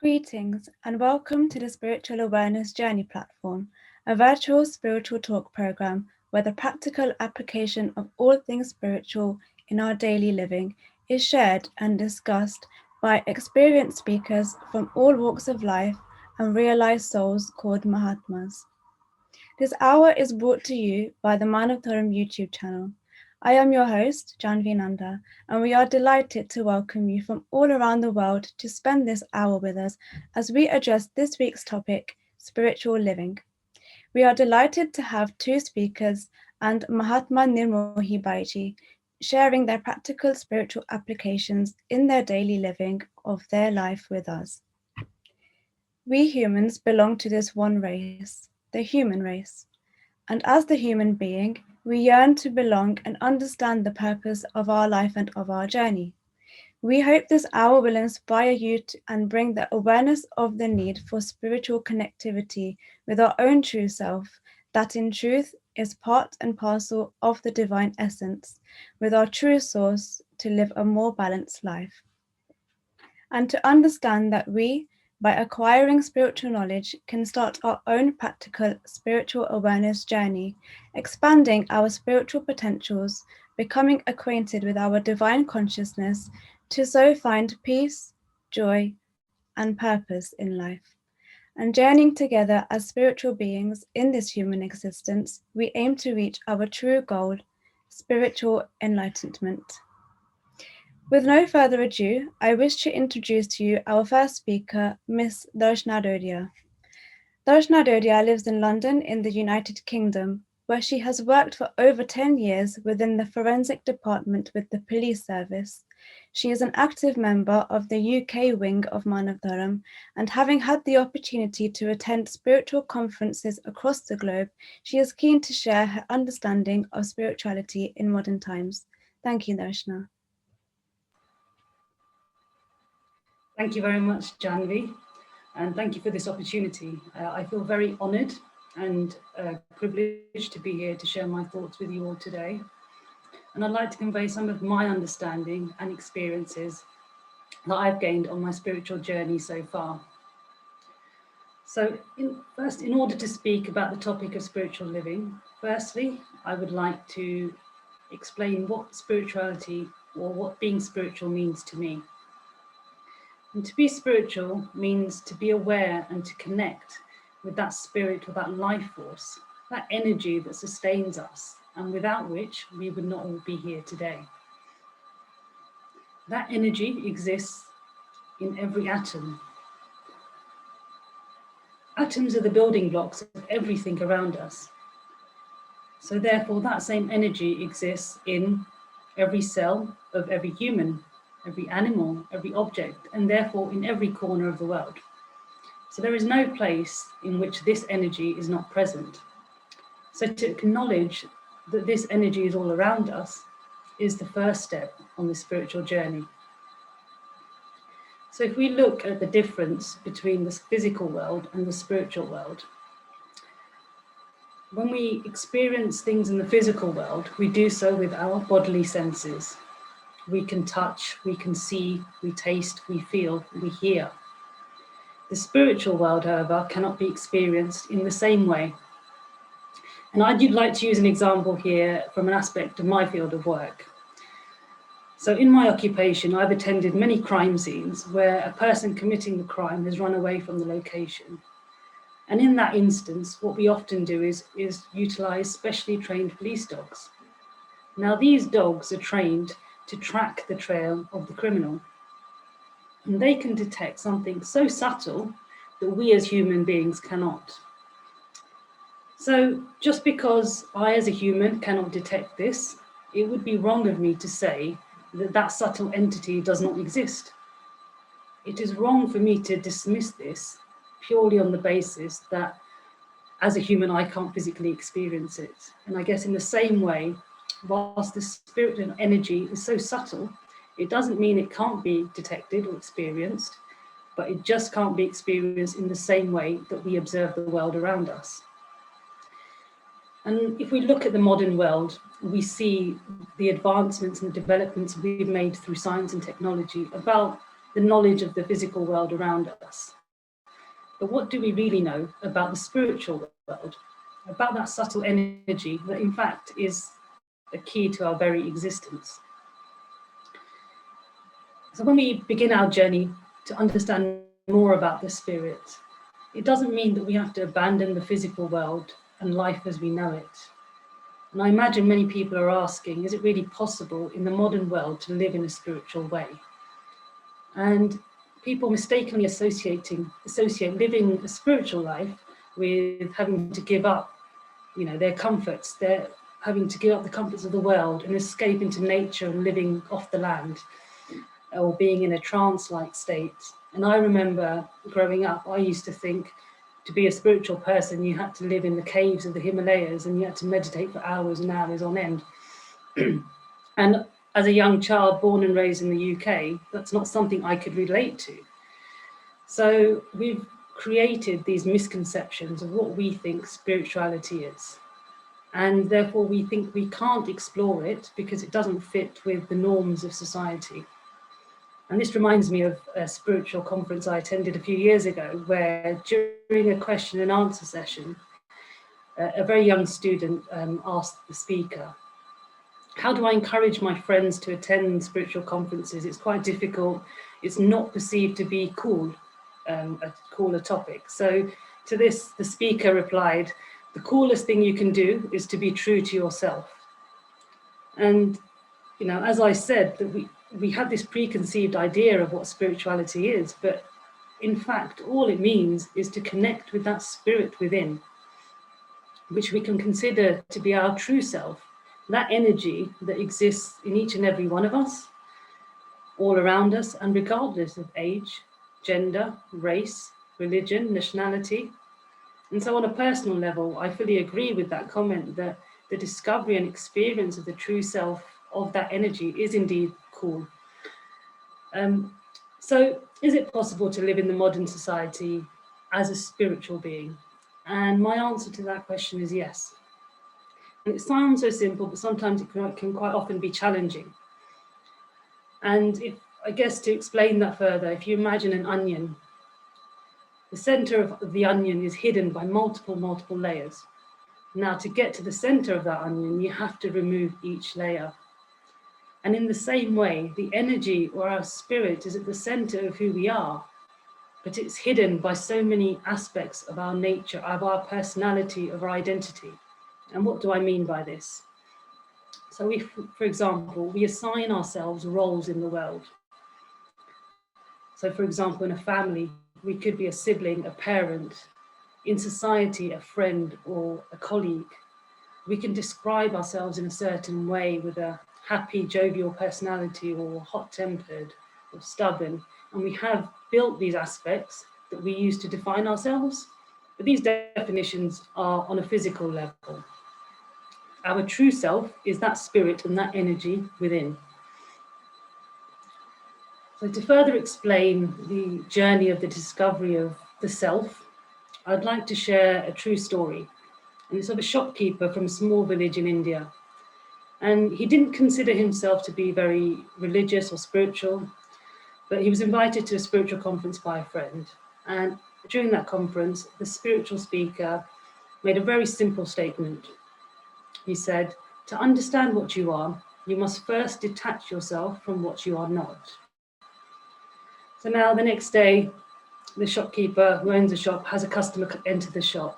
Greetings and welcome to the Spiritual Awareness Journey platform, a virtual spiritual talk program where the practical application of all things spiritual in our daily living is shared and discussed by experienced speakers from all walks of life and realized souls called Mahatmas. This hour is brought to you by the Manav Dharam YouTube channel. I am your host, Janna, and we are delighted to welcome you from all around the world to spend this hour with us as we address this week's topic, spiritual living. We are delighted to have two speakers and Mahatma Nirmohi Baiji sharing their practical spiritual applications in their daily living of their life with us. We humans belong to this one race, the human race. And as the human being, we yearn to belong and understand the purpose of our life and of our journey. We hope this hour will inspire you and bring the awareness of the need for spiritual connectivity with our own true self, that in truth is part and parcel of the divine essence, with our true source to live a more balanced life. And to understand that we, by acquiring spiritual knowledge, can start our own practical spiritual awareness journey, expanding our spiritual potentials, becoming acquainted with our divine consciousness, to so find peace, joy, and purpose in life. And journeying together as spiritual beings in this human existence, we aim to reach our true goal, spiritual enlightenment. With no further ado, I wish to introduce to you our first speaker, Miss Darshna Dodia. Darshna Dodia lives in London in the United Kingdom, where she has worked for over 10 years within the forensic department with the police service. She is an active member of the UK wing of Manav Dharam, and having had the opportunity to attend spiritual conferences across the globe, she is keen to share her understanding of spirituality in modern times. Thank you, Darshna. Thank you very much, Janvi, and thank you for this opportunity. I feel very honoured and privileged to be here to share my thoughts with you all today. And I'd like to convey some of my understanding and experiences that I've gained on my spiritual journey so far. So first, in order to speak about the topic of spiritual living, firstly, I would like to explain what spirituality or what being spiritual means to me. And to be spiritual means to be aware and to connect with that spirit or that life force, that energy that sustains us and without which we would not all be here today. That energy exists in every atom. Atoms are the building blocks of everything around us. So therefore, that same energy exists in every cell of every human, every animal, every object, and therefore in every corner of the world. So there is no place in which this energy is not present. So to acknowledge that this energy is all around us is the first step on the spiritual journey. So if we look at the difference between the physical world and the spiritual world, when we experience things in the physical world, we do so with our bodily senses. We can touch, we can see, we taste, we feel, we hear. The spiritual world, however, cannot be experienced in the same way. And I'd like to use an example here from an aspect of my field of work. So in my occupation, I've attended many crime scenes where a person committing the crime has run away from the location. And in that instance, what we often do is utilize specially trained police dogs. Now, these dogs are trained to track the trail of the criminal. And they can detect something so subtle that we as human beings cannot. So just because I as a human cannot detect this, it would be wrong of me to say that that subtle entity does not exist. It is wrong for me to dismiss this purely on the basis that as a human I can't physically experience it. And I guess in the same way, whilst the spirit and energy is so subtle, it doesn't mean it can't be detected or experienced, but it just can't be experienced in the same way that we observe the world around us. And if we look at the modern world, we see the advancements and the developments we've made through science and technology about the knowledge of the physical world around us. But what do we really know about the spiritual world? About that subtle energy that in fact is a key to our very existence. So when we begin our journey to understand more about the spirit, it doesn't mean that we have to abandon the physical world and life as we know it. And I imagine many people are asking, is it really possible in the modern world to live in a spiritual way? And people mistakenly associate living a spiritual life with having to give up, their comforts. They're having to give up the comforts of the world and escape into nature and living off the land, or being in a trance-like state. And I remember growing up, I used to think to be a spiritual person, you had to live in the caves of the Himalayas and you had to meditate for hours and hours on end. And as a young child born and raised in the UK, that's not something I could relate to. So we've created these misconceptions of what we think spirituality is. And therefore we think we can't explore it because it doesn't fit with the norms of society. And this reminds me of a spiritual conference I attended a few years ago, where during a question and answer session, a very young student asked the speaker, how do I encourage my friends to attend spiritual conferences? It's quite difficult. It's not perceived to be cool, a cooler topic. So to this, the speaker replied, the coolest thing you can do is to be true to yourself. And, as I said, that we have this preconceived idea of what spirituality is, but in fact, all it means is to connect with that spirit within, which we can consider to be our true self, that energy that exists in each and every one of us, all around us, and regardless of age, gender, race, religion, nationality. And so on a personal level, I fully agree with that comment that the discovery and experience of the true self of that energy is indeed cool. So is it possible to live in the modern society as a spiritual being? And my answer to that question is yes. And it sounds so simple, but sometimes it can quite often be challenging. And I guess to explain that further, if you imagine an onion, the center of the onion is hidden by multiple layers. Now, to get to the center of that onion, you have to remove each layer. And in the same way, the energy or our spirit is at the center of who we are, but it's hidden by so many aspects of our nature, of our personality, of our identity. And what do I mean by this? So if, for example, we assign ourselves roles in the world. So for example, in a family, we could be a sibling, a parent, in society, a friend or a colleague. We can describe ourselves in a certain way with a happy, jovial personality, or hot-tempered, or stubborn. And we have built these aspects that we use to define ourselves, but these definitions are on a physical level. Our true self is that spirit and that energy within. So to further explain the journey of the discovery of the self, I'd like to share a true story. And it's of a shopkeeper from a small village in India. And he didn't consider himself to be very religious or spiritual, but he was invited to a spiritual conference by a friend. And during that conference, the spiritual speaker made a very simple statement. He said, to understand what you are, you must first detach yourself from what you are not. So now the next day, the shopkeeper who owns the shop has a customer enter the shop.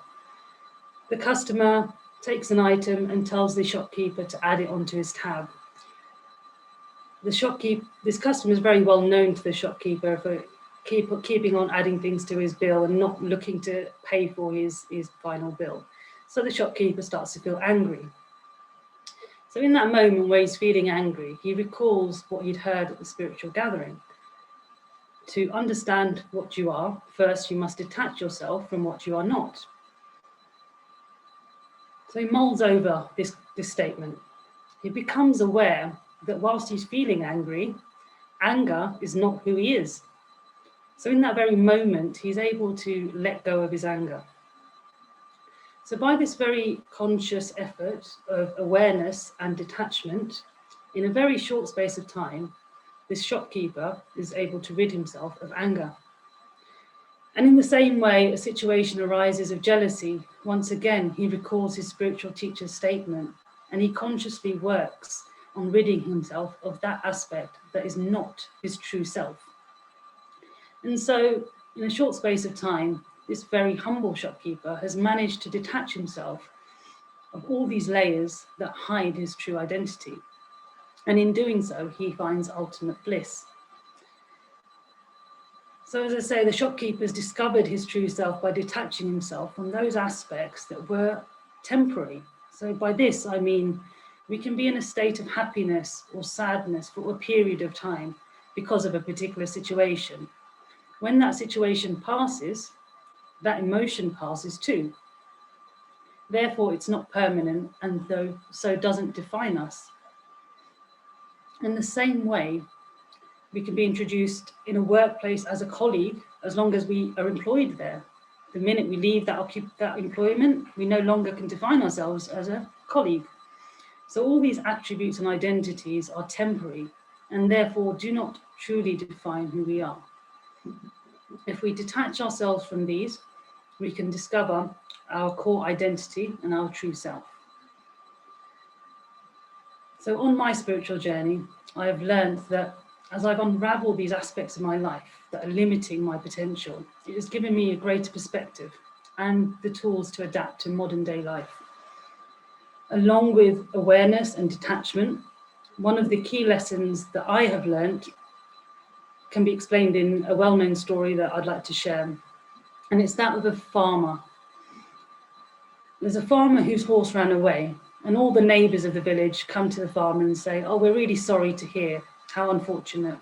The customer takes an item and tells the shopkeeper to add it onto his tab. This customer is very well known to the shopkeeper for keeping on adding things to his bill and not looking to pay for his final bill. So the shopkeeper starts to feel angry. So in that moment where he's feeling angry, he recalls what he'd heard at the spiritual gathering. To understand what you are, first you must detach yourself from what you are not. So he mulls over this statement. He becomes aware that whilst he's feeling angry, anger is not who he is. So in that very moment, he's able to let go of his anger. So by this very conscious effort of awareness and detachment, in a very short space of time, this shopkeeper is able to rid himself of anger. And in the same way, a situation arises of jealousy. Once again, he recalls his spiritual teacher's statement, and he consciously works on ridding himself of that aspect that is not his true self. And so, in a short space of time, this very humble shopkeeper has managed to detach himself of all these layers that hide his true identity. And in doing so, he finds ultimate bliss. So, as I say, the shopkeeper has discovered his true self by detaching himself from those aspects that were temporary. So, by this, I mean we can be in a state of happiness or sadness for a period of time because of a particular situation. When that situation passes, that emotion passes too. Therefore, it's not permanent and so doesn't define us. In the same way, we can be introduced in a workplace as a colleague as long as we are employed there. The minute we leave that employment, we no longer can define ourselves as a colleague. So all these attributes and identities are temporary and therefore do not truly define who we are. If we detach ourselves from these, we can discover our core identity and our true self. So on my spiritual journey, I have learned that as I've unraveled these aspects of my life that are limiting my potential, it has given me a greater perspective and the tools to adapt to modern day life. Along with awareness and detachment, one of the key lessons that I have learned can be explained in a well-known story that I'd like to share. And it's that of a farmer. There's a farmer whose horse ran away, and all the neighbours of the village come to the farmer and say, "Oh, we're really sorry to hear. How unfortunate."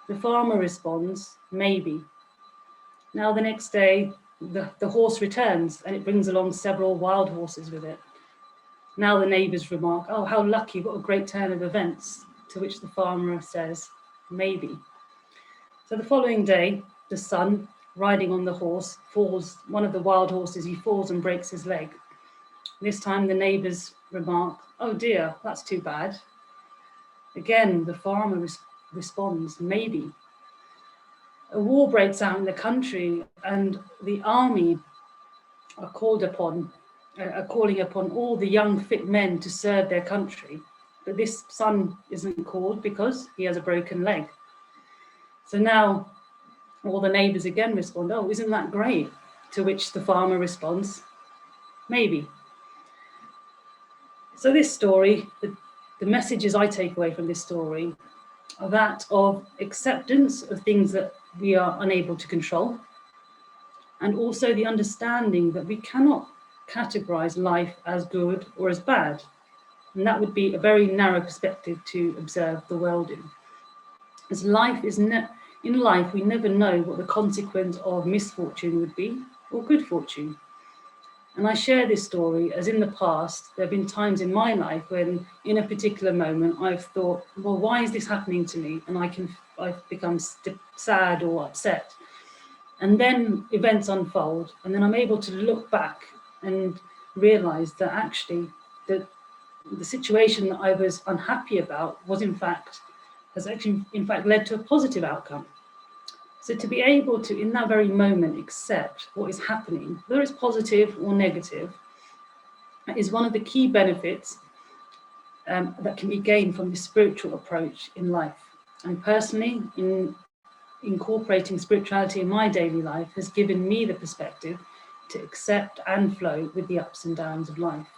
The farmer responds, "Maybe." Now the next day, the horse returns and it brings along several wild horses with it. Now the neighbours remark, "Oh, how lucky, what a great turn of events." To which the farmer says, "Maybe." So the following day, the son, riding on the horse, falls, one of the wild horses, he falls and breaks his leg. This time the neighbours remark, "Oh dear, that's too bad." Again, the farmer responds, "Maybe." A war breaks out in the country and the army are calling upon all the young fit men to serve their country. But this son isn't called because he has a broken leg. So now all the neighbours again respond, "Oh, isn't that great?" To which the farmer responds, "Maybe." So this story, the messages I take away from this story are that of acceptance of things that we are unable to control, and also the understanding that we cannot categorize life as good or as bad. And that would be a very narrow perspective to observe the world in. As life is in life, we never know what the consequence of misfortune would be or good fortune. And I share this story as in the past, there have been times in my life when in a particular moment, I've thought, well, why is this happening to me? And I've become sad or upset. And then events unfold, and then I'm able to look back and realize that actually the situation that I was unhappy about has actually in fact led to a positive outcome. So to be able to, in that very moment, accept what is happening, whether it's positive or negative, is one of the key benefits that can be gained from this spiritual approach in life. And personally, in incorporating spirituality in my daily life has given me the perspective to accept and flow with the ups and downs of life.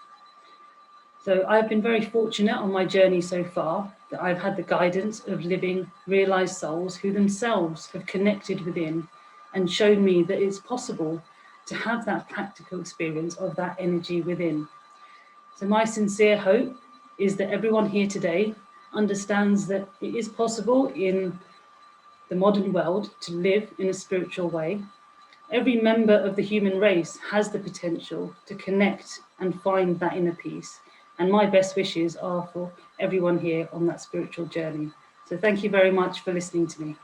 So I've been very fortunate on my journey so far that I've had the guidance of living realized souls who themselves have connected within and shown me that it's possible to have that practical experience of that energy within. So my sincere hope is that everyone here today understands that it is possible in the modern world to live in a spiritual way. Every member of the human race has the potential to connect and find that inner peace. And my best wishes are for everyone here on that spiritual journey. So thank you very much for listening to me.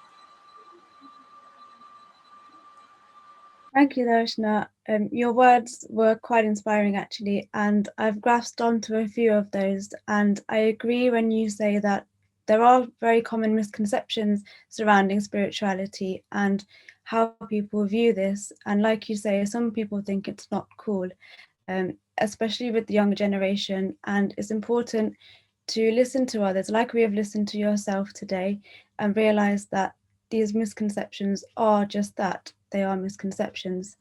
Thank you, Darshna. Your words were quite inspiring, actually, and I've grasped onto a few of those. And I agree when you say that there are very common misconceptions surrounding spirituality and how people view this. And like you say, some people think it's not cool, especially with the younger generation. And it's important to listen to others, like we have listened to yourself today, and realize that these misconceptions are just that, they are misconceptions.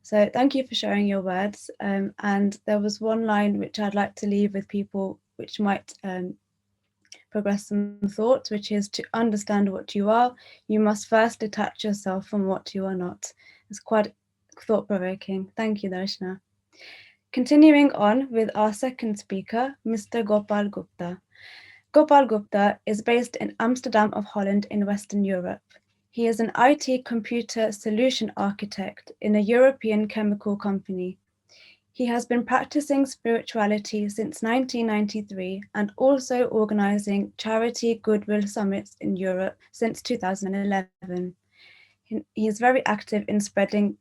So thank you for sharing your words. And there was one line which I'd like to leave with people, which might progress some thoughts, which is to understand what you are, you must first detach yourself from what you are not. It's quite thought provoking. Thank you, Darshna. Continuing on with our second speaker, Mr. Gopal Gupta. Gopal Gupta is based in Amsterdam of Holland in Western Europe. He is an IT computer solution architect in a European chemical company. He has been practicing spirituality since 1993 and also organizing charity goodwill summits in Europe since 2011. He is very active in spreading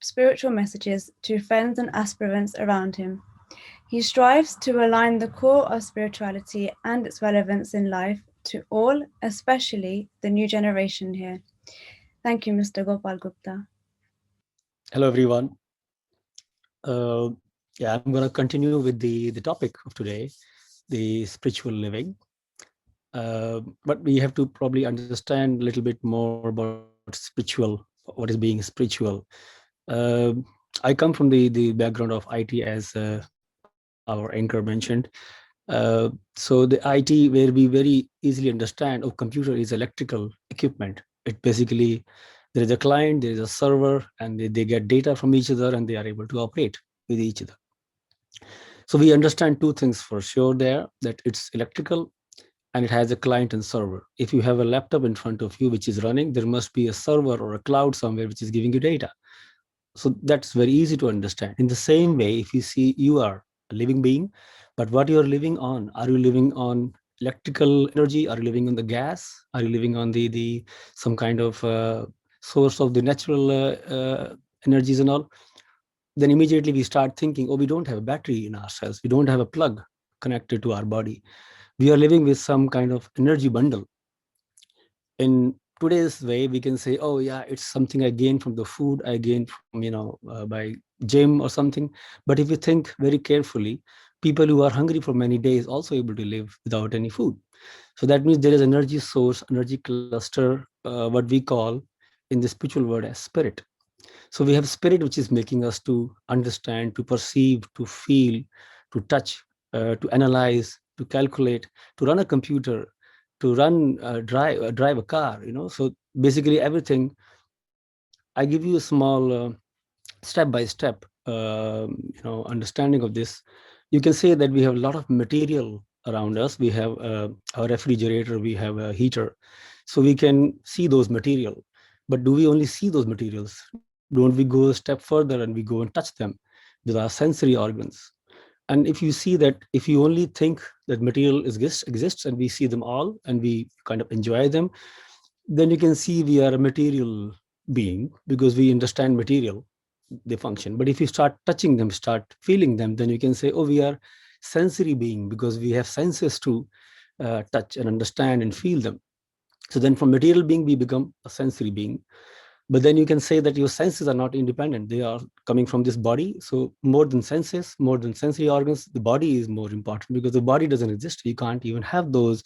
spiritual messages to friends and aspirants around him. He strives to align the core of spirituality and its relevance in life to all, especially the new generation here. Thank you, Mr. Gopal Gupta. Hello, everyone. Yeah, I'm going to continue with the topic of today, the spiritual living. But we have to probably understand a little bit more about spiritual, what is being spiritual. Uh, I come from the background of IT, as our anchor mentioned. So the IT, where we very easily understand, oh, computer is electrical equipment. It basically, there is a client, there is a server, and they get data from each other, and they are able to operate with each other. So we understand two things for sure there, that it's electrical and it has a client and server. If you have a laptop in front of you which is running, there must be a server or a cloud somewhere which is giving you data. So that's very easy to understand. In the same way, if you see, you are a living being, but what you are living on, are you living on electrical energy? Are you living on the gas? Are you living on the some kind of source of the natural energies and all? Then immediately we start thinking, oh, we don't have a battery in ourselves, we don't have a plug connected to our body, we are living with some kind of energy bundle. In today's way, we can say, oh yeah, it's something I gained from the food I gained from, by gym or something. But if you think very carefully, people who are hungry for many days also able to live without any food. So that means there is energy source, energy cluster, what we call in the spiritual word as spirit. So we have spirit, which is making us to understand, to perceive, to feel, to touch, to analyze, to calculate, to run a computer, to run, drive a car. So basically everything. I give you a small step by step, understanding of this. You can say that we have a lot of material around us. We have a refrigerator, we have a heater, so we can see those material. But do we only see those materials? Don't we go a step further and we go and touch them with our sensory organs? And if you see that, if you only think that material exists and we see them all and we kind of enjoy them, then you can see we are a material being because we understand material, they function. But if you start touching them, start feeling them, then you can say, oh, we are sensory being because we have senses to touch and understand and feel them. So then from material being, we become a sensory being. But then you can say that your senses are not independent. They are coming from this body. So more than senses, more than sensory organs, the body is more important because the body doesn't exist. You can't even have those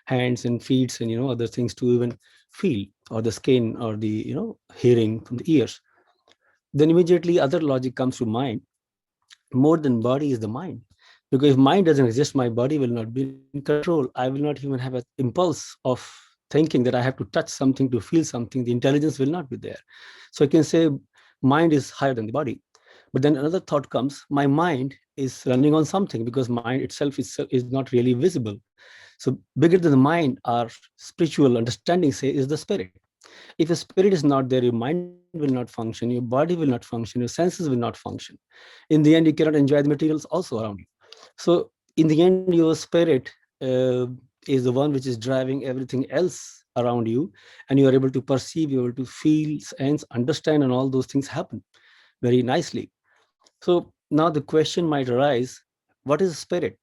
hands and feet and other things to even feel, or the skin, or the hearing from the ears. Then immediately other logic comes to mind. More than body is the mind, because if mind doesn't exist, my body will not be in control. I will not even have an impulse of thinking that I have to touch something, to feel something. The intelligence will not be there. So I can say mind is higher than the body. But then another thought comes, my mind is running on something, because mind itself is not really visible. So bigger than the mind, our spiritual understanding say, is the spirit. If a spirit is not there, your mind will not function, your body will not function, your senses will not function. In the end, you cannot enjoy the materials also around you. So in the end, your spirit is the one which is driving everything else around you, and you are able to perceive, you're able to feel, sense, understand, and all those things happen very nicely. So now the question might arise, what is spirit?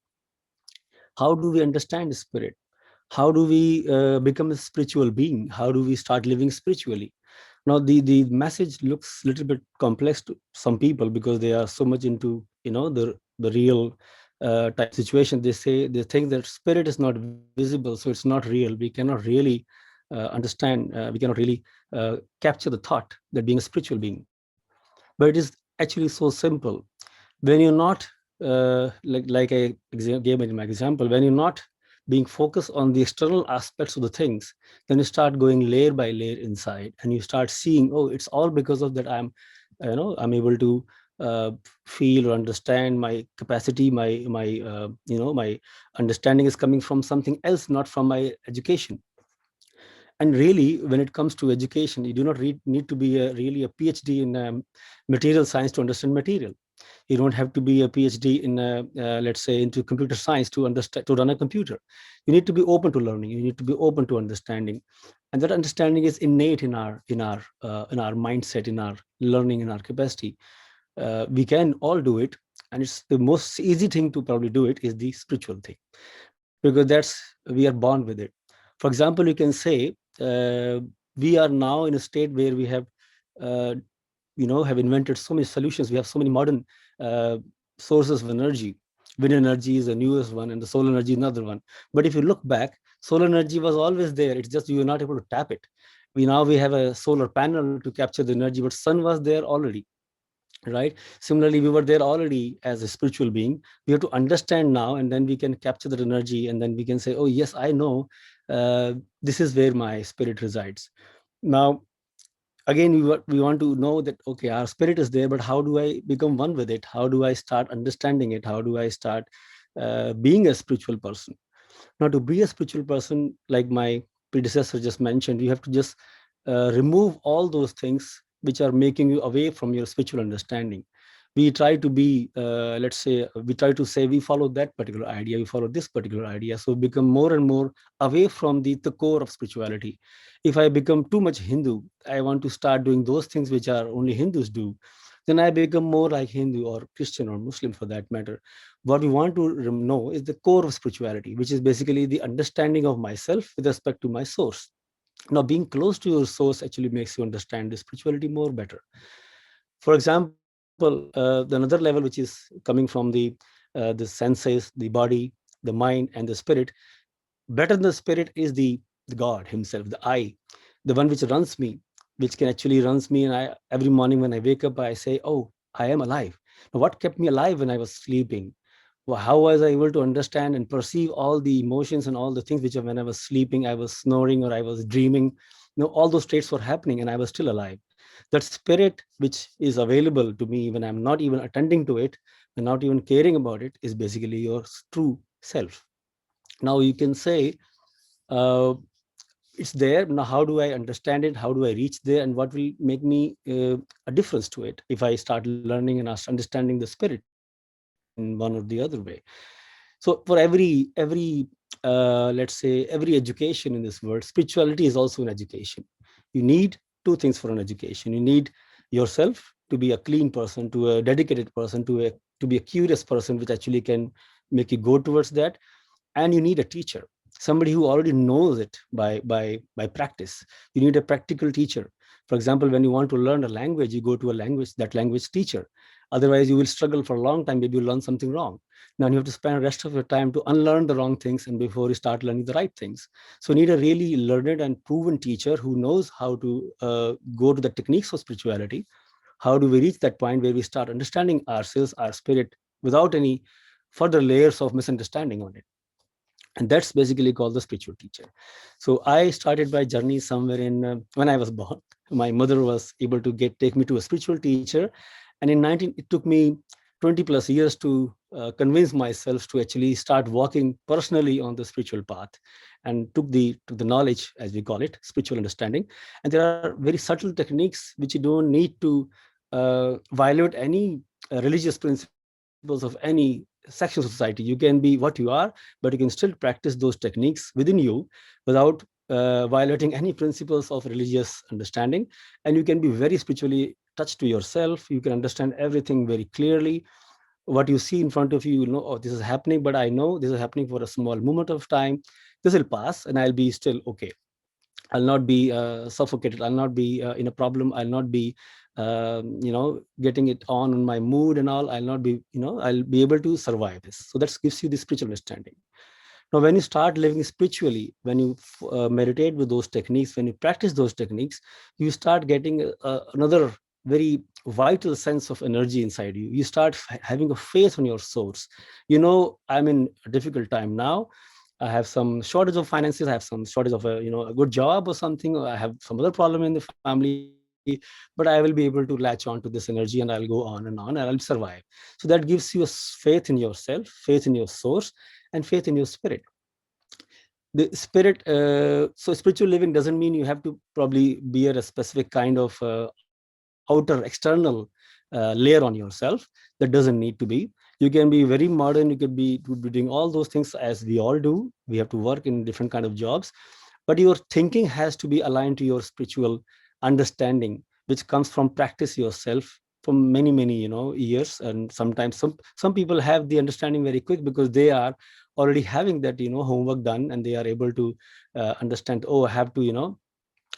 How do we understand spirit? How do we become a spiritual being? How do we start living spiritually? Now, the message looks a little bit complex to some people because they are so much into, the real type situation. They think that spirit is not visible, so it's not real. We cannot really understand. We cannot really capture the thought that being a spiritual being. But it is actually so simple. When you're not like I gave in my example, when you're not being focused on the external aspects of the things, then you start going layer by layer inside, and you start seeing, oh, it's all because of that. I'm able to uh, feel or understand. My capacity, my understanding is coming from something else, not from my education. And really, when it comes to education, you do not need to be really a PhD in material science to understand material. You don't have to be a PhD in, let's say, into computer science to understand, to run a computer. You need to be open to learning. You need to be open to understanding, and that understanding is innate in our mindset, in our learning, in our capacity. We can all do it, and it's the most easy thing to probably do it is the spiritual thing, because we are born with it. For example, you can say we are now in a state where we uh, have invented so many solutions. We have so many modern uh, sources of energy. Wind energy is the newest one, and the solar energy is another one. But if you look back, solar energy was always there. It's just you were not able to tap it. We have a solar panel to capture the energy, but sun was there already, right? Similarly, we were there already as a spiritual being. We have to understand now, and then we can capture that energy, and then we can say, oh yes, I know, this is where my spirit resides. Now, again, we want to know that, okay, our spirit is there, but how do I become one with it? How do I start understanding it? How do I start being a spiritual person? Now, to be a spiritual person, like my predecessor just mentioned, you have to just remove all those things which are making you away from your spiritual understanding. We try to be, let's say, we try to say we follow that particular idea, we follow this particular idea. So become more and more away from the core of spirituality. If I become too much Hindu, I want to start doing those things which are only Hindus do, then I become more like Hindu or Christian or Muslim for that matter. What we want to know is the core of spirituality, which is basically the understanding of myself with respect to my source. Now, being close to your source actually makes you understand the spirituality more better. For example, the another level which is coming from the senses, the body, the mind, and the spirit. Better than the spirit is the God himself, the I, the one which runs me, which can actually runs me. And I, every morning when I wake up, I say, oh, I am alive. Now, what kept me alive when I was sleeping? Well, how was I able to understand and perceive all the emotions and all the things which, when I was sleeping, I was snoring or I was dreaming? All those states were happening and I was still alive. That spirit which is available to me when I'm not even attending to it and not even caring about it is basically your true self. Now you can say, uh, it's there. Now, how do I understand it? How do I reach there? And what will make me a difference to it if I start learning and understanding the spirit in one or the other way? So for every let's say every education in this world, spirituality is also an education. You need two things for an education. You need yourself to be a clean person, to a dedicated person, to be a curious person, which actually can make you go towards that. And you need a teacher, somebody who already knows it by practice. You need a practical teacher. For example, when you want to learn a language, you go to a language teacher. Otherwise you will struggle for a long time. Maybe you learn something wrong. Now you have to spend the rest of your time to unlearn the wrong things and before you start learning the right things. So you need a really learned and proven teacher who knows how to go to the techniques of spirituality. How do we reach that point where we start understanding ourselves, our spirit, without any further layers of misunderstanding on it? And that's basically called the spiritual teacher. So I started my journey somewhere in when I was born. My mother was able to take me to a spiritual teacher, and in 19 it took me 20 plus years to convince myself to actually start walking personally on the spiritual path, and took the knowledge, as we call it, spiritual understanding. And there are very subtle techniques which you don't need to violate any religious principles of any section of society. You can be what you are, but you can still practice those techniques within you without violating any principles of religious understanding. And you can be very spiritually touched to yourself. You can understand everything very clearly. What you see in front of you, you know, oh, this is happening, but I know this is happening for a small moment of time. This will pass and I'll be still okay. I'll not be suffocated. I'll not be in a problem. I'll not be, getting it on my mood and all. I'll not be, I'll be able to survive this. So that gives you the spiritual understanding. Now, when you start living spiritually, when you meditate with those techniques, when you practice those techniques, you start getting another very vital sense of energy inside you. You start having a faith on your source. I'm in a difficult time now. I have some shortage of finances. I have some shortage of a good job or something. Or I have some other problem in the family, but I will be able to latch on to this energy and I'll go on and I'll survive. So that gives you a faith in yourself, faith in your source, and faith in your spirit. The spirit, so spiritual living doesn't mean you have to probably bear a specific kind of outer external layer on yourself. That doesn't need to be. You can be very modern, you could be doing all those things as we all do. We have to work in different kind of jobs, but your thinking has to be aligned to your spiritual understanding, which comes from practice yourself for many years. And sometimes some people have the understanding very quick because they are already having that homework done, and they are able to understand, oh, I have to,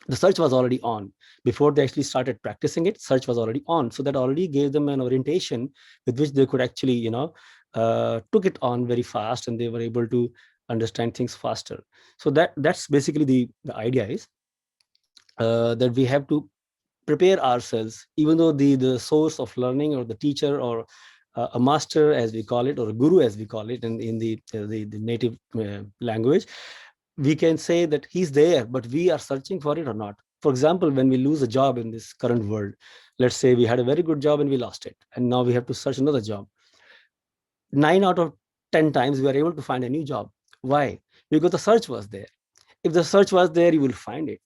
the search was already on before they actually started practicing it. Search was already on, so that already gave them an orientation with which they could actually took it on very fast, and they were able to understand things faster. So that's basically the idea is that we have to prepare ourselves, even though the source of learning, or the teacher, or a master as we call it, or a guru as we call it in the native language, we can say that he's there, but we are searching for it or not. For example, when we lose a job in this current world, let's say we had a very good job and we lost it, and now we have to search another job. 9 out of 10 times we are able to find a new job. Why? Because the search was there. If the search was there, you will find it.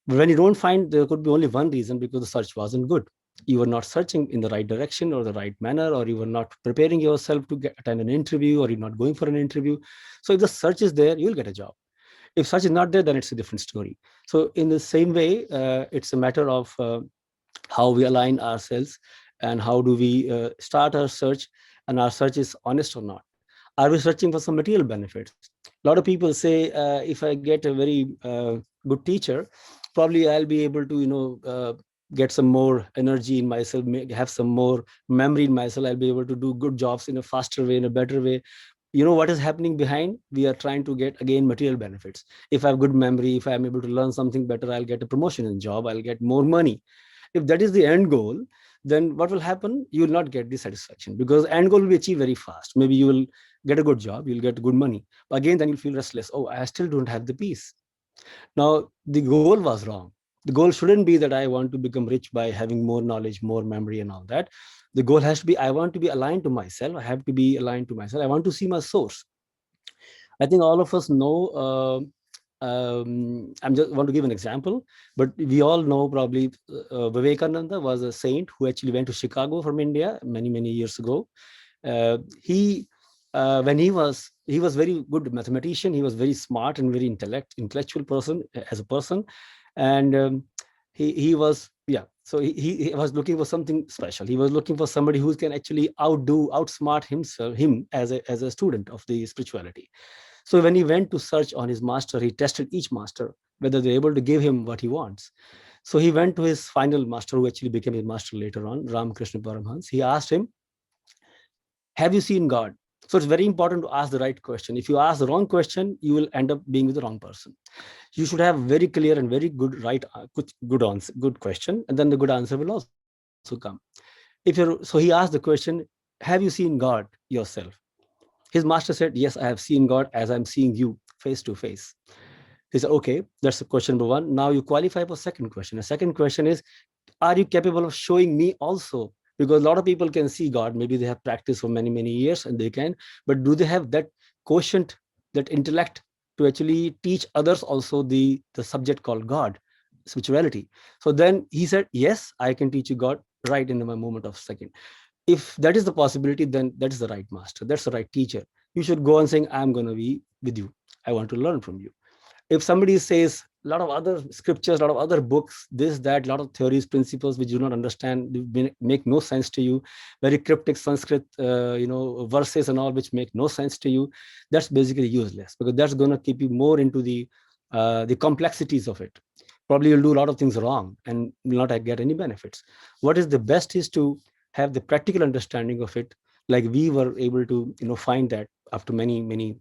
But when you don't find, there could be only one reason: because the search wasn't good. You were not searching in the right direction or the right manner, or you were not preparing yourself to attend an interview, or you're not going for an interview. So if the search is there, you'll get a job. If such is not there, then it's a different story. So in the same way, it's a matter of how we align ourselves, and how do we start our search, and our search is honest or not. Are we searching for some material benefits? A lot of people say, if I get a very good teacher, probably I'll be able to get some more energy in myself, have some more memory in myself. I'll be able to do good jobs in a faster way, in a better way. You know what is happening behind? We are trying to get, again, material benefits. If I have good memory, if I'm able to learn something better, I'll get a promotion in job, I'll get more money. If that is the end goal, then what will happen? You will not get the satisfaction, because end goal will be achieved very fast. Maybe you will get a good job, you'll get good money, but again then you'll feel restless. Oh, I still don't have the peace. Now the goal was wrong. The goal shouldn't be that I want to become rich by having more knowledge, more memory, and all that. The goal has to be, I want to be aligned to myself. I have to be aligned to myself. I want to see my source. I think all of us know. I'm just want to give an example, but we all know probably Vivekananda was a saint who actually went to Chicago from India many years ago. He when he was very good mathematician. He was very smart and very intellectual person as a person, and he was, yeah. So he was looking for something special. He was looking for somebody who can actually outsmart him as a student of the spirituality. So when he went to search on his master, he tested each master whether they're able to give him what he wants. So he went to his final master, who actually became his master later on, Ramakrishna Paramhans. He asked him, have you seen God? So it's very important to ask the right question. If you ask the wrong question, you will end up being with the wrong person. You should have very clear and very good good answer, good question, and then the good answer will also come. So he asked the question, have you seen God yourself? His master said, yes, I have seen God as I'm seeing you face to face. He said, okay, that's question number one. Now you qualify for second question. The second question is, are you capable of showing me also? Because a lot of people can see God. Maybe they have practiced for many years and they can, but do they have that quotient, that intellect to actually teach others also the subject called God, spirituality? So then he said, yes, I can teach you God right in my moment of second. If that is the possibility, then that is the right master. That's the right teacher. You should go on saying, I'm going to be with you. I want to learn from you. If somebody says, a lot of other scriptures, a lot of other books, this, that, a lot of theories, principles which you do not understand, make no sense to you, very cryptic Sanskrit, verses and all which make no sense to you. That's basically useless, because that's going to keep you more into the complexities of it. Probably you'll do a lot of things wrong and will not get any benefits. What is the best is to have the practical understanding of it, like we were able to find that after many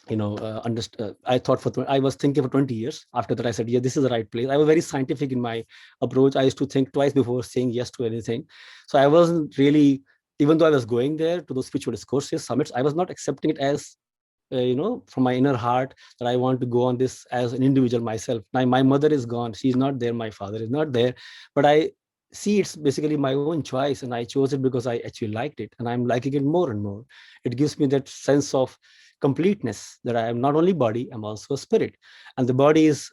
I thought I was thinking for 20 years. After that I said, yeah, this is the right place. I was very scientific in my approach. I used to think twice before saying yes to anything. So I wasn't really, even though I was going there to those spiritual discourses, summits, I was not accepting it as from my inner heart, that I want to go on this as an individual myself. My mother is gone, she's not there, my father is not there, but I see it's basically my own choice, and I chose it because I actually liked it, and I'm liking it more and more. It gives me that sense of completeness, that I am not only body, I'm also a spirit. And the body is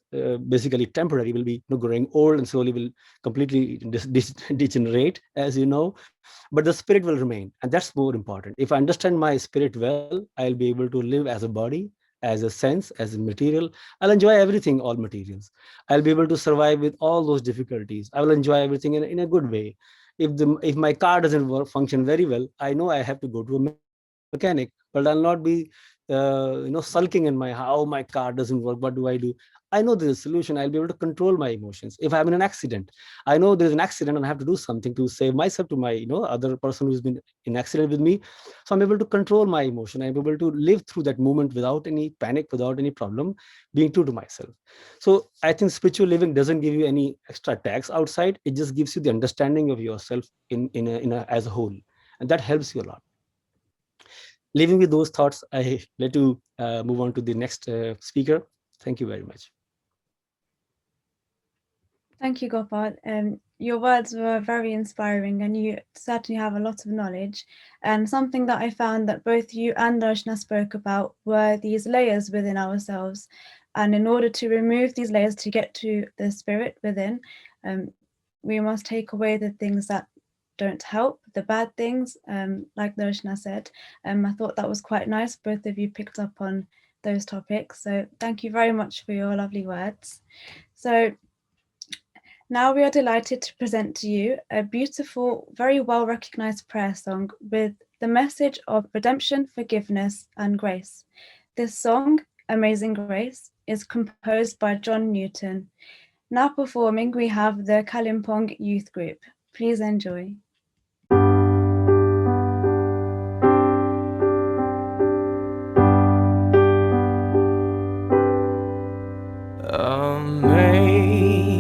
basically temporary, will be growing old and slowly will completely degenerate, as you know, but the spirit will remain, and that's more important. If I understand my spirit well, I'll be able to live as a body, as a sense, as a material. I'll enjoy everything, all materials. I'll be able to survive with all those difficulties. I will enjoy everything in a good way. If my car doesn't function very well, I know I have to go to a mechanic, but I'll not be sulking in my, how my car doesn't work, what do I do? I know there's a solution. I'll be able to control my emotions. If I'm in an accident, I know there's an accident and I have to do something to save myself, to my other person who's been in accident with me. So I'm able to control my emotion. I'm able to live through that moment without any panic, without any problem, being true to myself. So I think spiritual living doesn't give you any extra tax outside. It just gives you the understanding of yourself in a as a whole, and that helps you a lot. Leaving with those thoughts, I let you move on to the next speaker. Thank you very much. Thank you, Gopal. Your words were very inspiring, and you certainly have a lot of knowledge. And something that I found that both you and Darshna spoke about were these layers within ourselves. And in order to remove these layers to get to the spirit within, we must take away the things that don't help, the bad things, like Darshna said. I thought that was quite nice. Both of you picked up on those topics. So thank you very much for your lovely words. So now we are delighted to present to you a beautiful, very well recognized prayer song with the message of redemption, forgiveness, and grace. This song, Amazing Grace, is composed by John Newton. Now performing, we have the Kalimpong Youth Group. Please enjoy.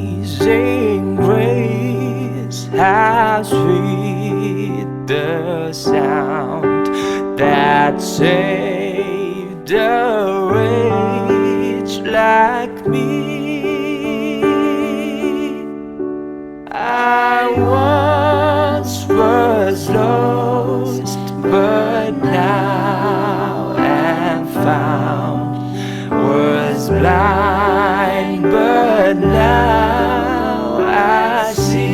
Amazing grace, how sweet the sound that saved a wretch like me. I once was lost, but now am found. Was blind, but now I see.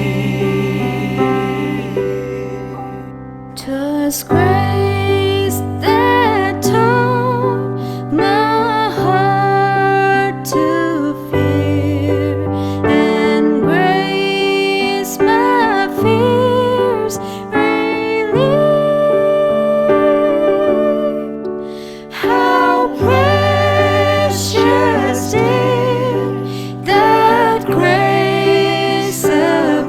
'Twas grace that taught my heart to fear, and grace my fears relieved. How precious did that grace appear.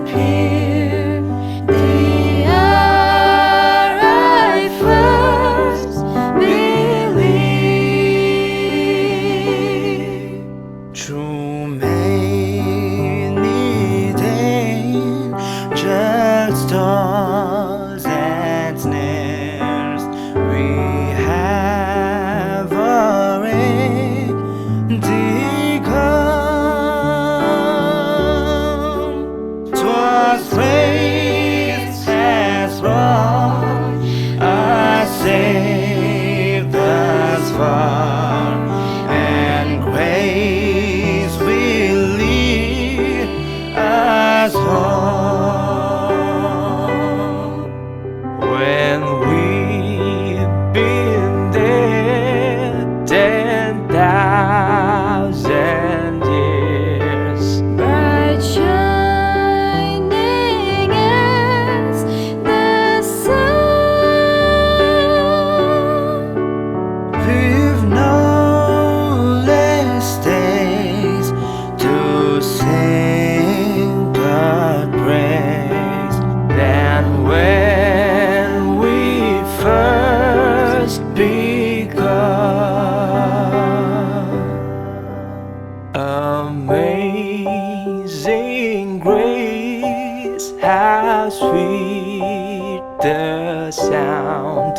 how sweet the sound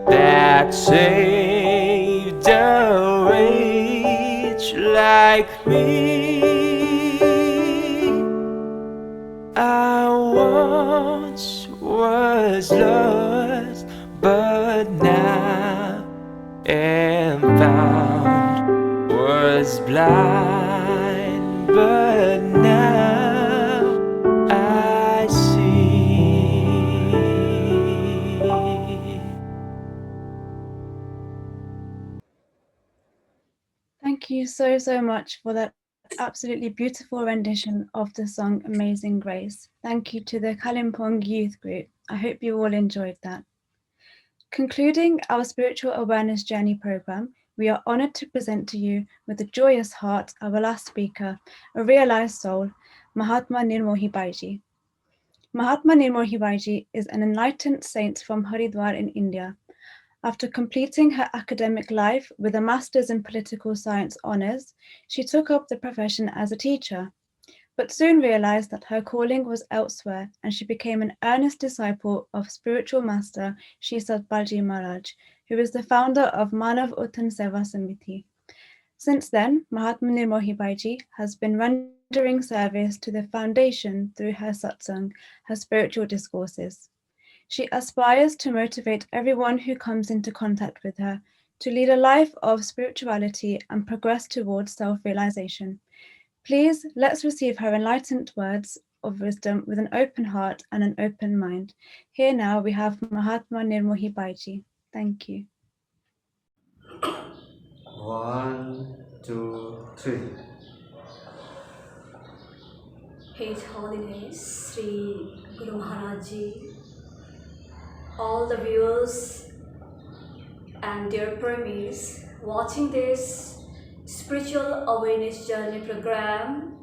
that saved a wretch like me. I once was lost, but now am found. Was blind, but now I see. Thank you so much for that absolutely beautiful rendition of the song Amazing Grace. Thank you to the Kalimpong Youth Group. I hope you all enjoyed that. Concluding our Spiritual Awareness Journey program, we are honored to present to you with a joyous heart our last speaker, a realized soul, Mahatma Nirmohi Baiji. Mahatma Nirmohi Baiji is an enlightened saint from Haridwar in India. After completing her academic life with a master's in political science honours, she took up the profession as a teacher, but soon realised that her calling was elsewhere, and she became an earnest disciple of spiritual master Shri Satbalji Maharaj, who is the founder of Manav Dharam Seva Samiti. Since then, Mahatma Nirmohi Baiji has been rendering service to the foundation through her satsang, her spiritual discourses. She aspires to motivate everyone who comes into contact with her to lead a life of spirituality and progress towards self-realization. Please, let's receive her enlightened words of wisdom with an open heart and an open mind. Here now we have Mahatma Nirmohi Baiji. Thank you. 1, 2, 3. His Holiness Sri Guru Maharaj Ji, all the viewers and dear premies watching this spiritual awareness journey program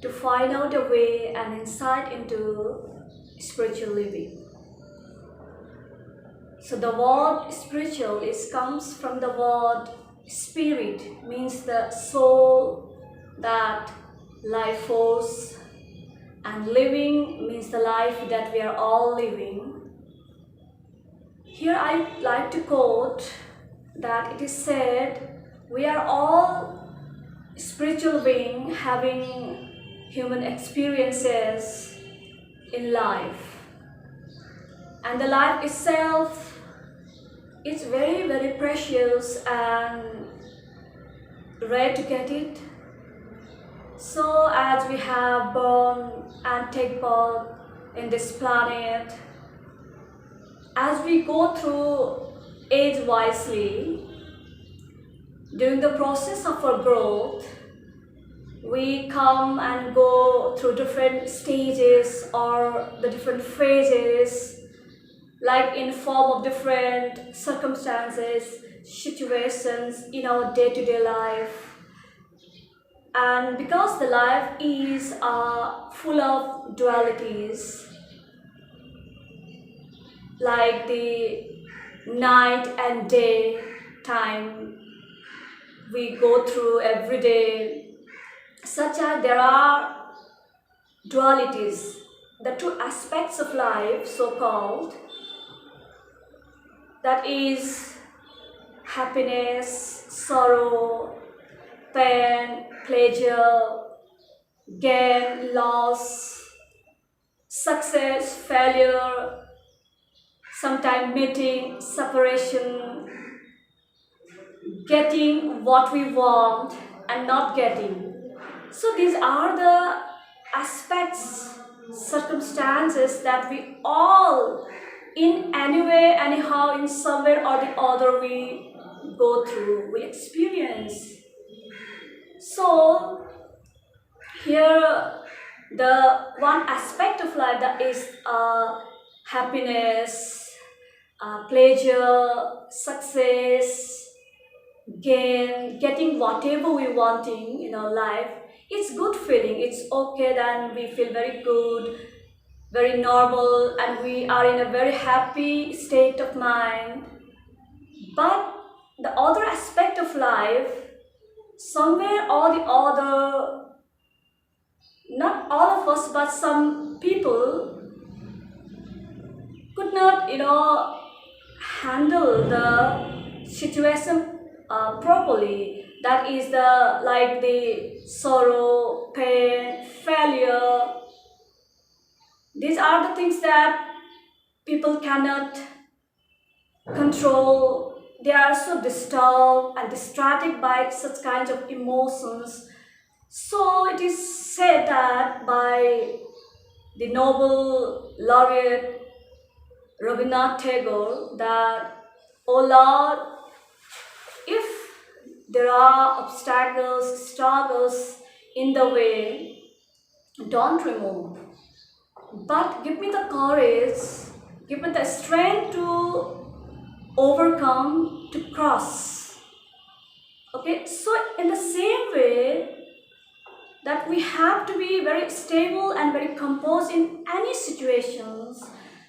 to find out a way and insight into spiritual living. So the word spiritual comes from the word spirit, means the soul, that life force, and living means the life that we are all living. Here I like to quote that it is said, we are all spiritual beings having human experiences in life, and the life itself is very, very precious and rare to get it. So as we have born and take birth in this planet, as we go through age wisely, during the process of our growth, we come and go through different stages or the different phases, like in form of different circumstances, situations in our day-to-day life. And because the life is full of dualities, like the night and day time we go through every day, such as there are dualities, the two aspects of life, so-called, that is happiness, sorrow, pain, pleasure, gain, loss, success, failure, sometimes meeting, separation, getting what we want and not getting. So these are the aspects, circumstances that we all, in any way, anyhow, in some way or the other, we go through, we experience. So here the one aspect of life that is happiness, pleasure, success, gain, getting whatever we wanting in our life, it's good feeling, it's okay, then we feel very good, very normal, and we are in a very happy state of mind. But the other aspect of life, somewhere or the other, not all of us, but some people could not, handle the situation properly. That is the sorrow, pain, failure. These are the things that people cannot control. They are so disturbed and distracted by such kinds of emotions. So it is said that by the Nobel laureate Rabindranath Tagore that, "Oh Lord, if there are obstacles, struggles in the way, don't remove. But give me the courage, give me the strength to overcome, to cross." Okay, so in the same way that we have to be very stable and very composed in any situations,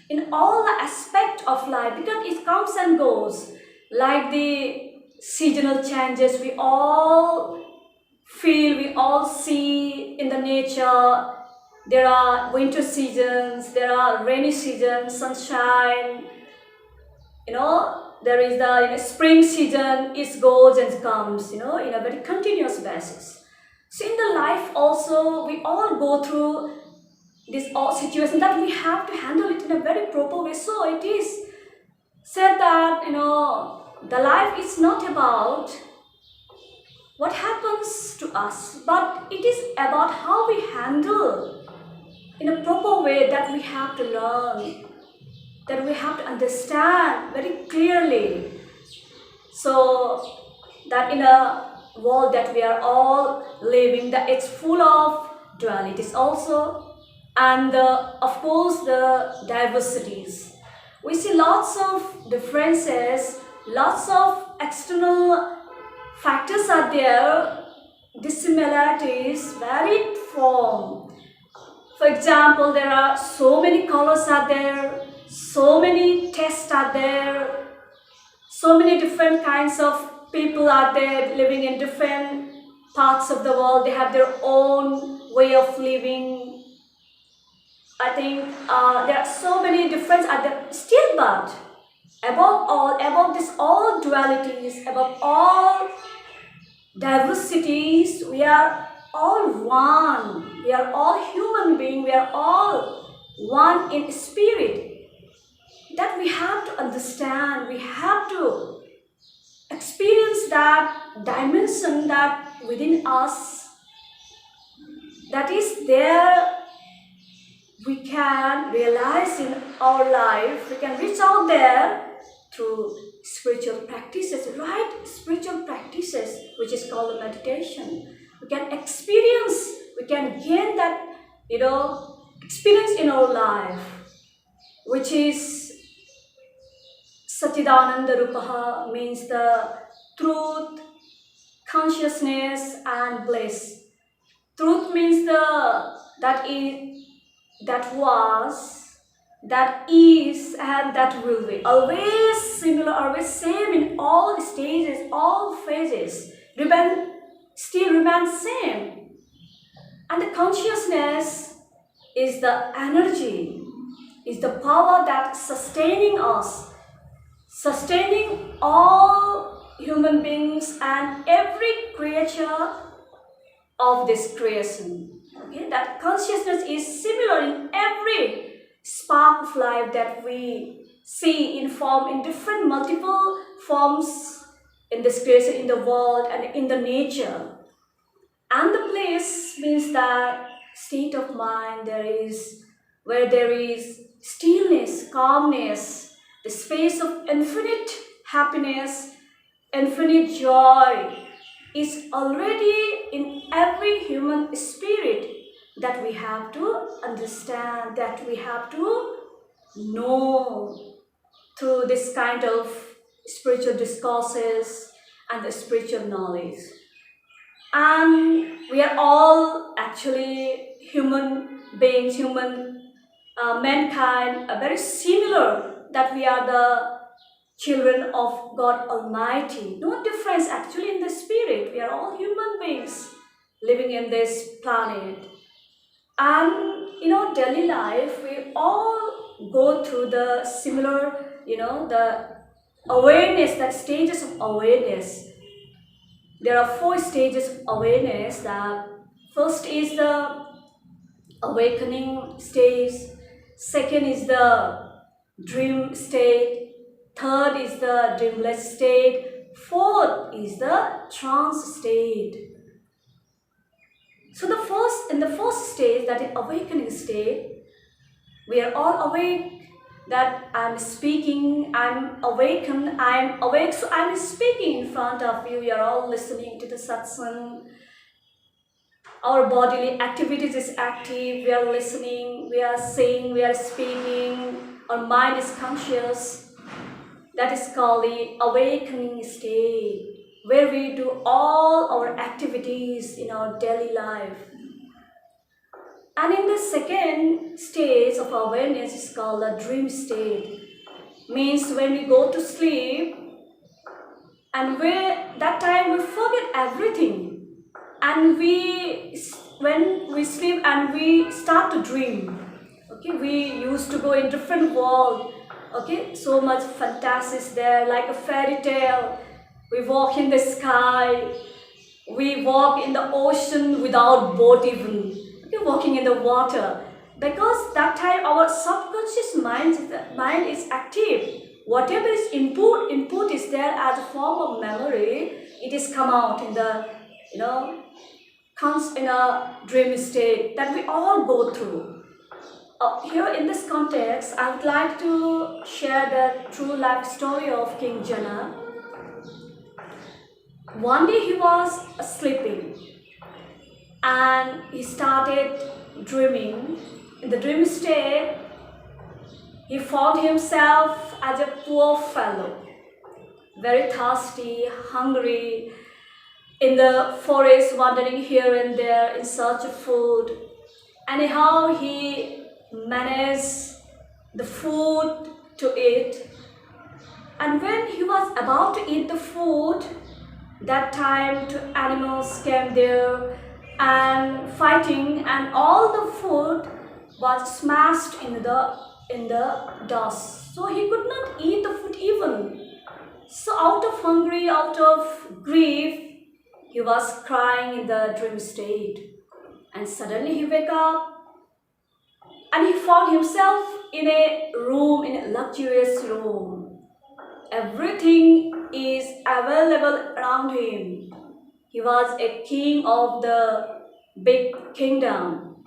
in all the aspect of life, because it comes and goes, like the seasonal changes we all feel, we all see in the nature. There are winter seasons, there are rainy seasons, sunshine, there is the spring season, it goes and comes, in a very continuous basis. So in the life also, we all go through this situation that we have to handle it in a very proper way. So it is said that, the life is not about what happens to us, but it is about how we handle in a proper way, that we have to learn, that we have to understand very clearly. So that in a world that we are all living, that it's full of dualities also, and of course the diversities. We see lots of differences, lots of external factors are there, dissimilarities, varied form. For example, there are so many colors are there, so many tastes are there, so many different kinds of people are there living in different parts of the world. They have their own way of living. I think there are so many differences are there still, but above all, above this all dualities, above all diversities, we are all one. We are all human beings. We are all one in spirit. That we have to understand. We have to experience that dimension that within us, that is there. We can realize in our life. We can reach out there through spiritual practices, right? Spiritual practices, which is called meditation. We can experience, we can gain that, experience in our life, which is Satchidananda Rupaha, means the truth, consciousness, and bliss. Truth means that was, that is, and that will be. Always similar, always same in all stages, all phases. Still remains same. And the consciousness is the energy, is the power that sustaining us, sustaining all human beings and every creature of this creation. Okay? That consciousness is similar in every spark of life that we see in form, in different multiple forms in this creation, in the world and in the nature. And the bliss means that state of mind where there is stillness, calmness, the space of infinite happiness, infinite joy is already in every human spirit, that we have to understand, that we have to know through this kind of spiritual discourses and the spiritual knowledge. And we are all actually human beings, mankind, are very similar, that we are the children of God Almighty. No difference actually in the spirit. We are all human beings living in this planet. And daily life to the similar, the awareness, that stages of awareness. There are 4 stages of awareness. That first is the awakening stage, second is the dream state, third is the dreamless state, fourth is the trance state. So in the first stage, that is awakening state, we are all awake, that I'm speaking, I'm awakened, I'm awake, so I'm speaking in front of you. We are all listening to the satsang. Our bodily activities is active, we are listening, we are saying, we are speaking, our mind is conscious. That is called the awakening state, where we do all our activities in our daily life. And in the second stage of awareness is called the dream state. Means when we go to sleep, and that time we forget everything. And when we sleep and we start to dream, okay, we used to go in different world, okay, so much fantasies there, like a fairy tale. We walk in the sky, we walk in the ocean without boat even, okay, walking in the water, because that time our subconscious mind is active. Whatever is input is there as a form of memory, it is come out in the, comes in a dream state that we all go through. Here in this context, I would like to share the true life story of King Janna. One day he was sleeping and he started dreaming. In the dream state, he found himself as a poor fellow, very thirsty, hungry, in the forest, wandering here and there in search of food. Anyhow, he managed the food to eat. And when he was about to eat the food, that time 2 animals came there and fighting, and all the food was smashed in the dust. So he could not eat the food even. So out of hunger, out of grief, he was crying in the dream state. And suddenly he woke up and he found himself in a room, in a luxurious room. Everything is available around him. He was a king of the big kingdom.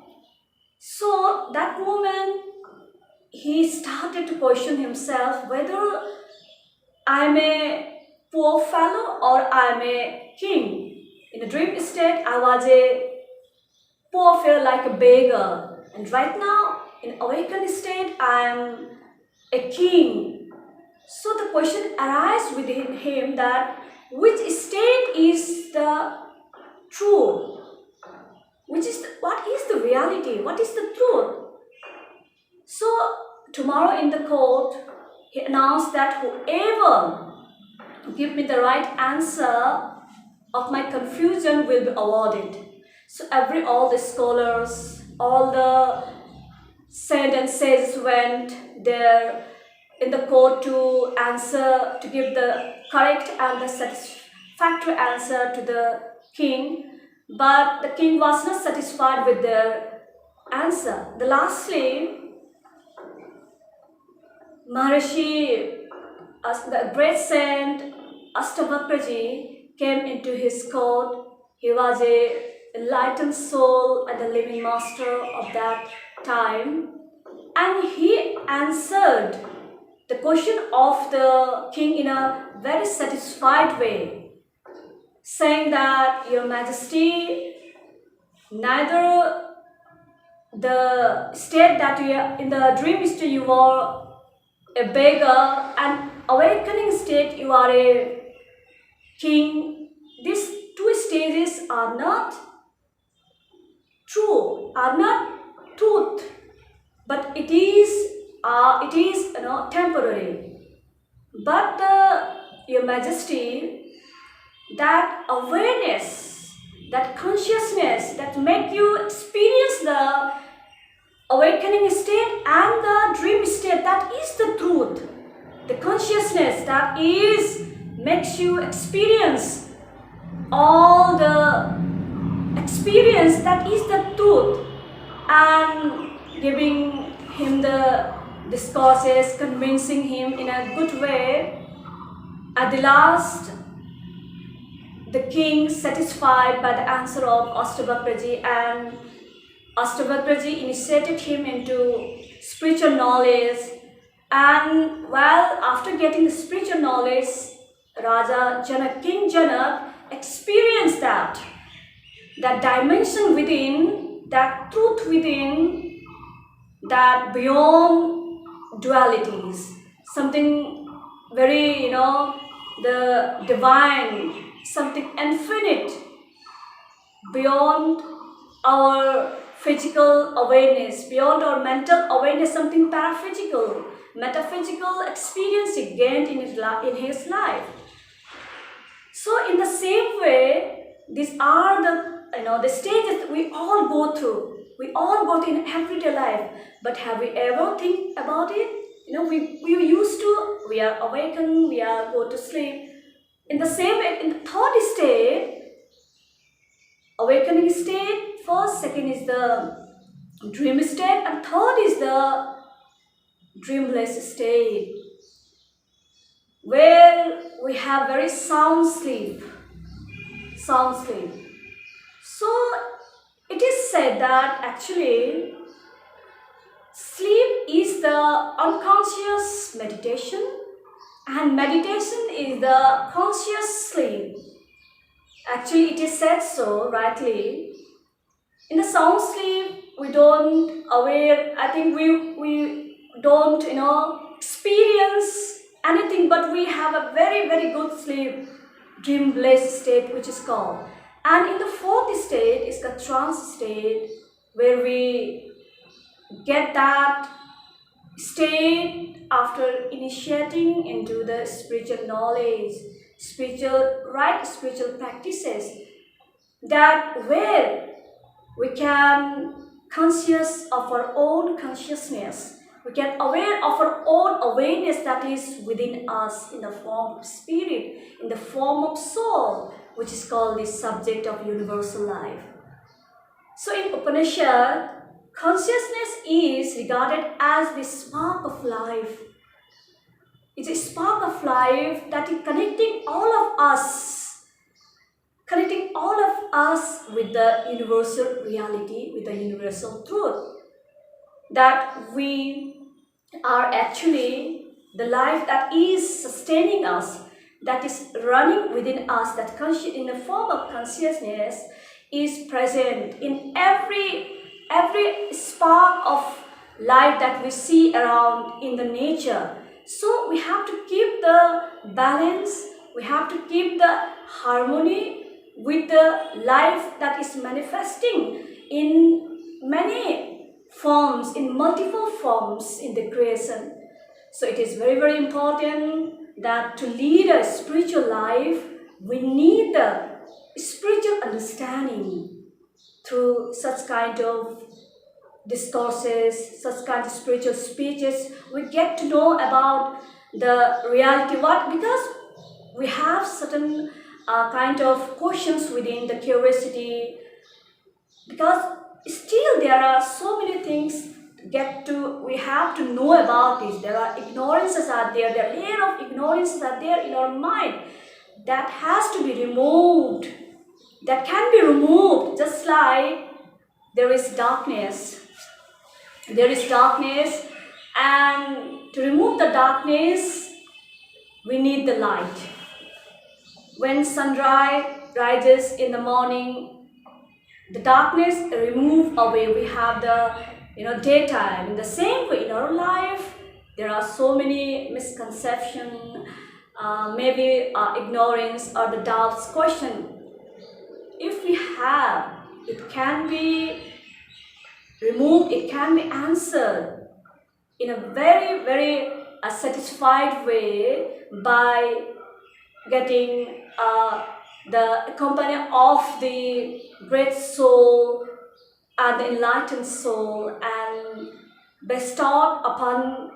So that moment, he started to question himself whether I'm a poor fellow or I'm a king. In the dream state, I was a poor fellow, like a beggar. And right now, in awakened state, I am a king. So the question arises within him that which state is the true? What is the reality? What is the truth? So tomorrow in the court, he announced that whoever give me the right answer of my confusion will be awarded. So all the scholars, all the saint and sages went there in the court to give the correct and the satisfactory answer to the king. But the king was not satisfied with their answer. Lastly, Maharishi, the great saint Ashtavakraji, came into his court. He was a enlightened soul and the living master of that time. And he answered the question of the king in a very satisfied way, saying that, Your Majesty, neither the state that you are in the dream state you are a beggar, and awakening state you are a king. These 2 stages are not true, are not truth, but it is temporary. But Your Majesty, that awareness, that consciousness that make you experience the awakening state and the dream state, that is the truth. The consciousness that is makes you experience all the experience, that is the truth, and giving him the discourses, convincing him in a good way. At the last, the king, satisfied by the answer of Ashtavkraji, and Ashtavkraji initiated him into spiritual knowledge. And while after getting the spiritual knowledge, Raja Janna, King Janna, experienced that dimension within, that truth within, that beyond dualities, something very, the divine, something infinite, beyond our physical awareness, beyond our mental awareness, something paraphysical, metaphysical experience he gained in his life. So in the same way, these are the stages that we all go through. We all go through in everyday life. But have we ever think about it? We used to, we are awakened, we are go to sleep. In the same way, in the third state, awakening state, first, second is the dream state, and third is the dreamless state, where we have very sound sleep. Sound sleep. So it is said that actually sleep is the unconscious meditation, and meditation is the conscious sleep. Actually, it is said so rightly. In the sound sleep, we don't aware. I think we don't experience anything, but we have a very, very good sleep, dreamless state, which is called. And in the fourth state is the trance state, where we get that state after initiating into the spiritual knowledge, spiritual practices, that where we can conscious of our own consciousness, we can aware of our own awareness that is within us in the form of spirit, in the form of soul, which is called the subject of universal life. So in Upanishad, consciousness is regarded as the spark of life. It's a spark of life that is connecting all of us with the universal reality, with the universal truth. That we are actually the life that is sustaining us, that is running within us, that in the form of consciousness is present in every spark of life that we see around in the nature. So we have to keep the balance, we have to keep the harmony with the life that is manifesting in many forms, in multiple forms in the creation. So it is very, very important that to lead a spiritual life, we need the spiritual understanding through such kind of discourses, such kind of spiritual speeches. We get to know about the reality, because we have certain kind of questions within the curiosity, because still there are so many things we have to know about this. There are ignorances are there, the layer of ignorances are there in our mind that has to be removed, that can be removed, just like there is darkness. There is darkness, and to remove the darkness, we need the light. When sunrise rises in the morning, the darkness remove away. We have the daytime. In the same way, in our life, there are so many misconceptions, maybe ignorance or the doubts, question. If we have, it can be removed, it can be answered in a very, very satisfied way by getting the company of the great soul and the enlightened soul and bestowed upon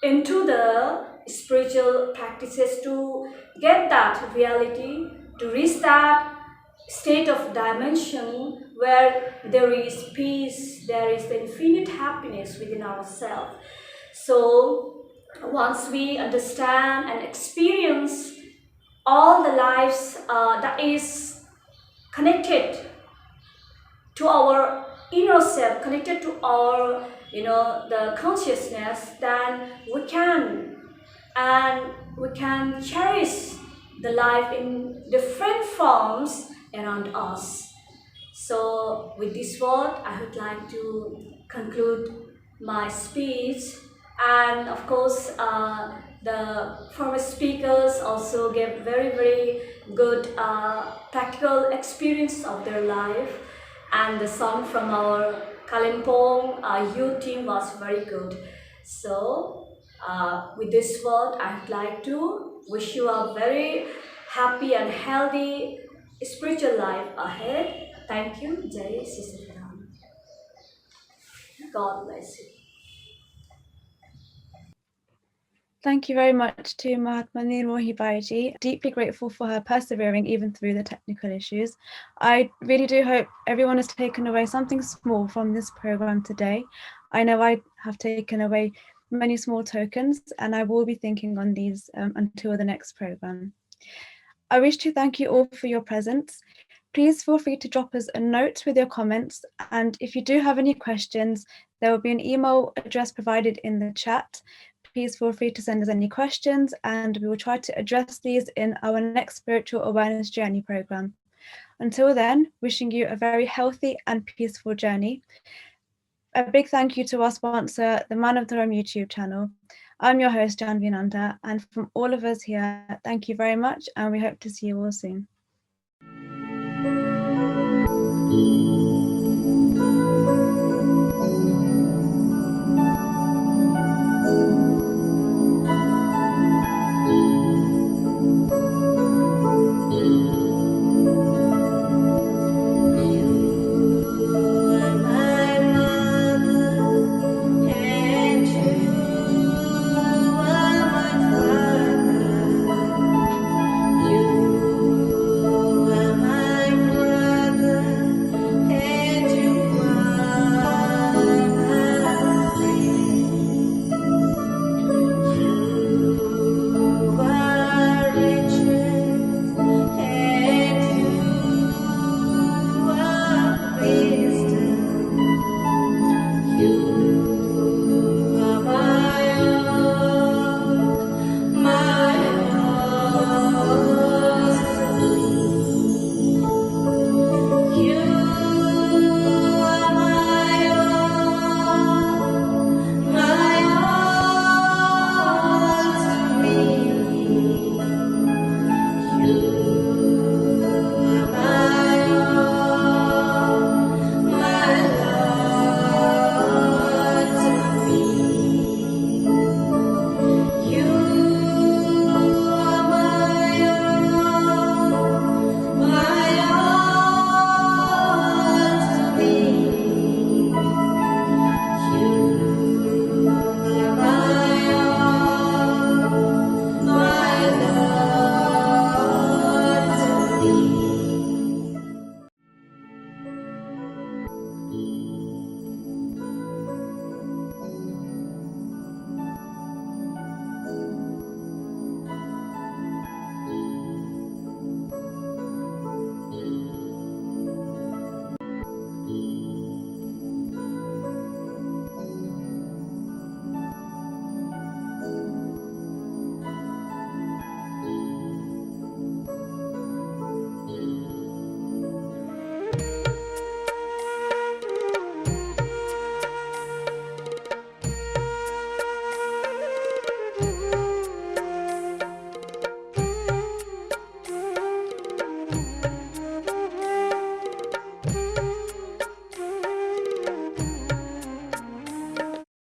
into the spiritual practices to get that reality, to reach that state of dimension where there is peace, there is the infinite happiness within ourselves. So once we understand and experience all the lives that is connected to our inner self, connected to our, the consciousness, then we can cherish the life in different forms around us. So with this word, I would like to conclude my speech. And of course, the former speakers also gave very, very good practical experience of their life. And the song from our Kalimpong youth team was very good. So with this word, I would like to wish you a very happy and healthy spiritual life ahead. Thank you. Jai Sri Ram. God bless you. Thank you very much to Mahatma Nirmohi Baiji. Deeply grateful for her persevering even through the technical issues. I really do hope everyone has taken away something small from this program today. I know I have taken away many small tokens, and I will be thinking on these until the next program. I wish to thank you all for your presence. Please feel free to drop us a note with your comments, and if you do have any questions, there will be an email address provided in the chat. Please feel free to send us any questions, and we will try to address these in our next Spiritual Awareness Journey program. Until then, wishing you a very healthy and peaceful journey. A big thank you to our sponsor, the Manav Dharam YouTube channel. I'm your host, Janvi Nanda, and from all of us here, thank you very much, and we hope to see you all soon.